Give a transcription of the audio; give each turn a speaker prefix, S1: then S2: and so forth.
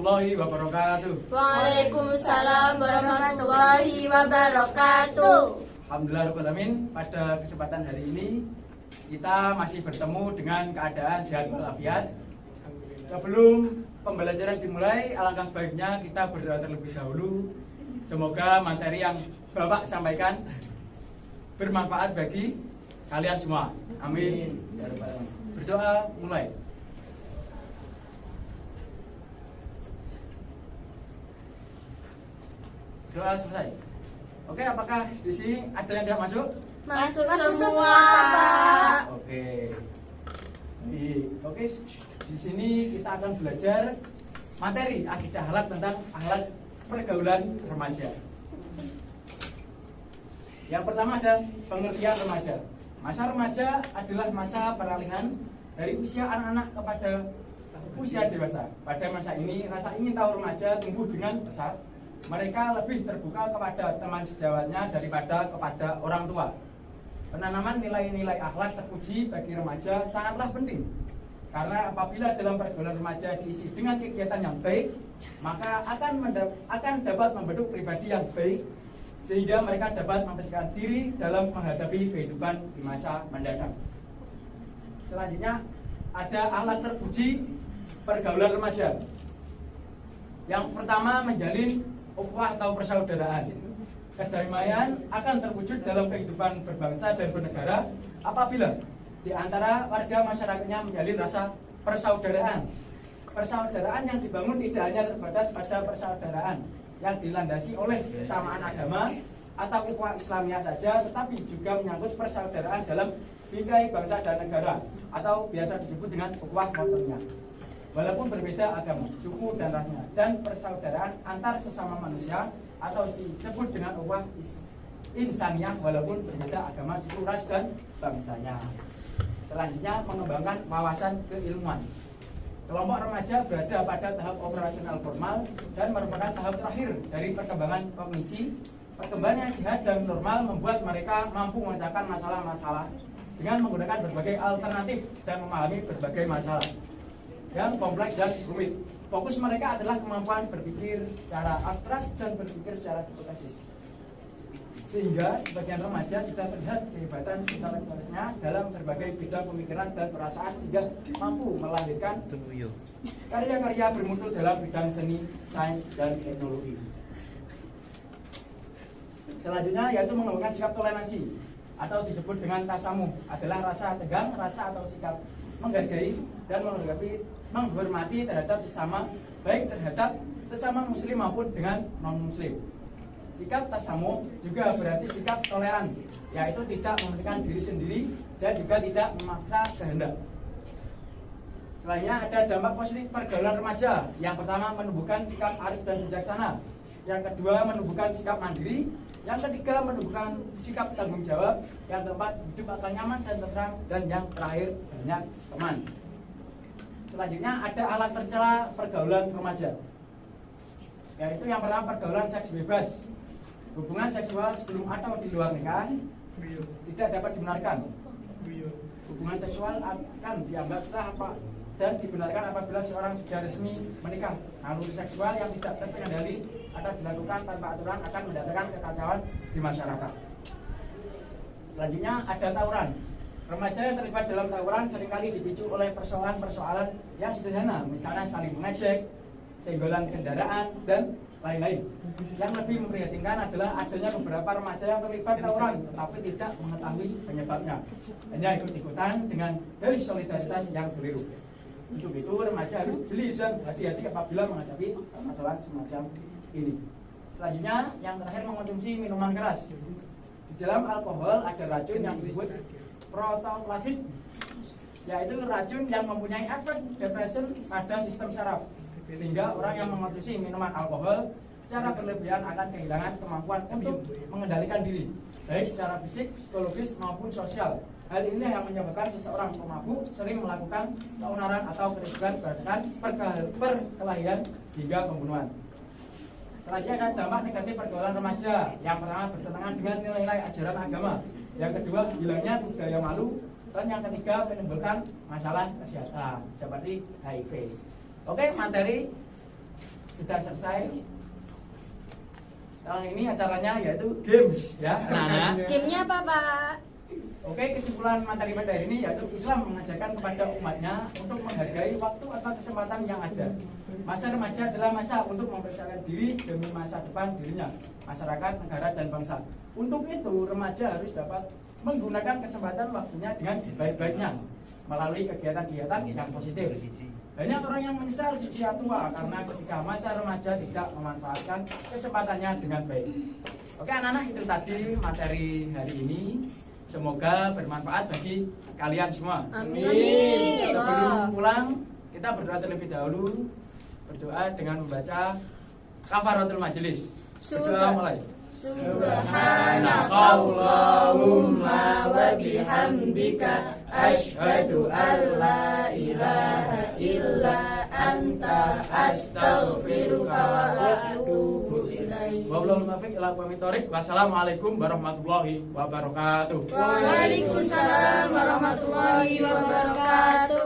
S1: warahmatullahi wabarakatuh.
S2: Waalaikumsalam warahmatullahi wabarakatuh.
S1: Alhamdulillah rabbil alamin. Pada kesempatan hari ini kita masih bertemu dengan keadaan sehat walafiat. Sebelum pembelajaran dimulai, alangkah baiknya kita berdoa terlebih dahulu. Semoga materi yang Bapak sampaikan bermanfaat bagi kalian semua. Amin. Berdoa mulai. Doa selesai. Oke, apakah di sini ada yang tidak masuk?
S2: Masuk semua, Pak.
S1: Oke. Oke, di sini kita akan belajar materi akidah akhlak tentang akhlak pergaulan remaja. Yang pertama ada pengertian remaja. Masa remaja adalah masa peralihan dari usia anak-anak kepada usia dewasa. Pada masa ini, rasa ingin tahu remaja tumbuh dengan pesat. Mereka lebih terbuka kepada teman sejawatnya daripada kepada orang tua. Penanaman nilai-nilai akhlak terpuji bagi remaja sangatlah penting. Karena apabila dalam pergaulan remaja diisi dengan kegiatan yang baik, maka akan dapat membentuk pribadi yang baik, sehingga mereka dapat mempersiapkan diri dalam menghadapi kehidupan di masa mendatang. Selanjutnya ada akhlak terpuji pergaulan remaja. Yang pertama, menjalin ukhuwah atau persaudaraan. Kedamaian akan terwujud dalam kehidupan berbangsa dan bernegara apabila di antara warga masyarakatnya menjalin rasa persaudaraan. Persaudaraan yang dibangun tidak hanya terbatas pada persaudaraan yang dilandasi oleh kesamaan agama atau ukhuwah Islamiyah saja, tetapi juga menyangkut persaudaraan dalam bingkai bangsa dan negara atau biasa disebut dengan ukhuwah motornya. Walaupun berbeda agama, suku dan rasnya, dan persaudaraan antar sesama manusia atau disebut dengan ukhuwah insaniyah walaupun berbeda agama, suku, ras dan bangsanya. Selanjutnya, mengembangkan wawasan keilmuan. Kelompok remaja berada pada tahap operasional formal dan merupakan tahap terakhir dari perkembangan kognisi. Perkembangan yang sehat dan normal membuat mereka mampu memecahkan masalah-masalah dengan menggunakan berbagai alternatif dan memahami berbagai masalah yang kompleks dan rumit. Fokus mereka adalah kemampuan berpikir secara abstrak dan berpikir secara hipotesis. Sehingga sebagian remaja sudah terlihat kehebatan intelektualnya dalam berbagai bidang pemikiran dan perasaan sehingga mampu melahirkan karya-karya bermutu dalam bidang seni, sains, dan teknologi. Selanjutnya yaitu mengembangkan sikap toleransi atau disebut dengan tasamuh, adalah rasa tegang, rasa atau sikap menghargai dan menghormati terhadap sesama, baik terhadap sesama muslim maupun dengan non-muslim. Sikap tasamuh juga berarti sikap toleran, yaitu tidak mementingkan diri sendiri dan juga tidak memaksa kehendak. Selanjutnya ada dampak positif pergaulan remaja. Yang pertama, menumbuhkan sikap arif dan bijaksana. Yang kedua, menumbuhkan sikap mandiri. Yang ketiga, menumbuhkan sikap tanggung jawab. Yang keempat, hidup akan nyaman dan tenteram. Dan yang terakhir, banyak teman. Selanjutnya ada alat tercela pergaulan remaja, yaitu yang pertama, pergaulan seks bebas. Hubungan seksual sebelum atau di luar nikah tidak dapat dibenarkan. Hubungan seksual akan dianggap sah dan dibenarkan apabila seorang sudah resmi menikah. Naluri seksual yang tidak terkendali atau dilakukan tanpa aturan akan mendatangkan kekacauan di masyarakat. Selanjutnya ada tawuran. Remaja yang terlibat dalam tawuran seringkali dipicu oleh persoalan-persoalan yang sederhana, misalnya saling mengejek, senggolan kendaraan, dan lain-lain. Yang lebih memprihatinkan adalah adanya beberapa remaja yang terlibat tawuran tetapi tidak mengetahui penyebabnya, hanya ikut-ikutan dengan dari solidaritas yang keliru. Untuk itu remaja harus jeli dan hati-hati apabila menghadapi masalah semacam ini. Selanjutnya yang terakhir, mengonsumsi minuman keras. Di dalam alkohol ada racun yang disebut protoplasik, yaitu racun yang mempunyai efek depresi pada sistem saraf, sehingga orang yang mengonsumsi minuman alkohol secara berlebihan akan kehilangan kemampuan untuk mengendalikan diri, baik secara fisik, psikologis maupun sosial. Hal ini yang menyebabkan seseorang pemabuk sering melakukan keonaran atau keributan berdasarkan perkelahian hingga pembunuhan. Selanjutnya ada dampak negatif pergaulan remaja. Yang pertama, bertentangan dengan nilai-nilai ajaran agama. Yang kedua, hilangnya budaya malu. Dan yang ketiga, menimbulkan masalah kesehatan seperti HIV. Oke, materi sudah selesai. Sekarang ini acaranya yaitu games ya anak-anak.
S2: Gamenya apa Pak?
S1: Oke, kesimpulan materi pada hari ini yaitu Islam mengajarkan kepada umatnya untuk menghargai waktu atau kesempatan yang ada. Masa remaja adalah masa untuk mempersiapkan diri demi masa depan dirinya, masyarakat, negara, dan bangsa. Untuk itu, remaja harus dapat menggunakan kesempatan waktunya dengan sebaik-baiknya melalui kegiatan-kegiatan yang positif. Banyak orang yang menyesal di usia tua karena ketika masa remaja tidak memanfaatkan kesempatannya dengan baik. Oke anak-anak, itu tadi materi hari ini. Semoga bermanfaat bagi kalian semua.
S2: Amin.
S1: Sebelum pulang, kita berdoa terlebih dahulu. Berdoa dengan membaca kafaratul majelis. Berdoa mulai.
S2: Subhanakallahumma wa bihamdika asyhadu an la ilaha illa anta astaghfiruka wa atubu ilaik.
S1: Wabillahi taufiq ila aqwamit. Wassalamualaikum warahmatullahi wabarakatuh.
S2: Waalaikumsalam warahmatullahi wabarakatuh.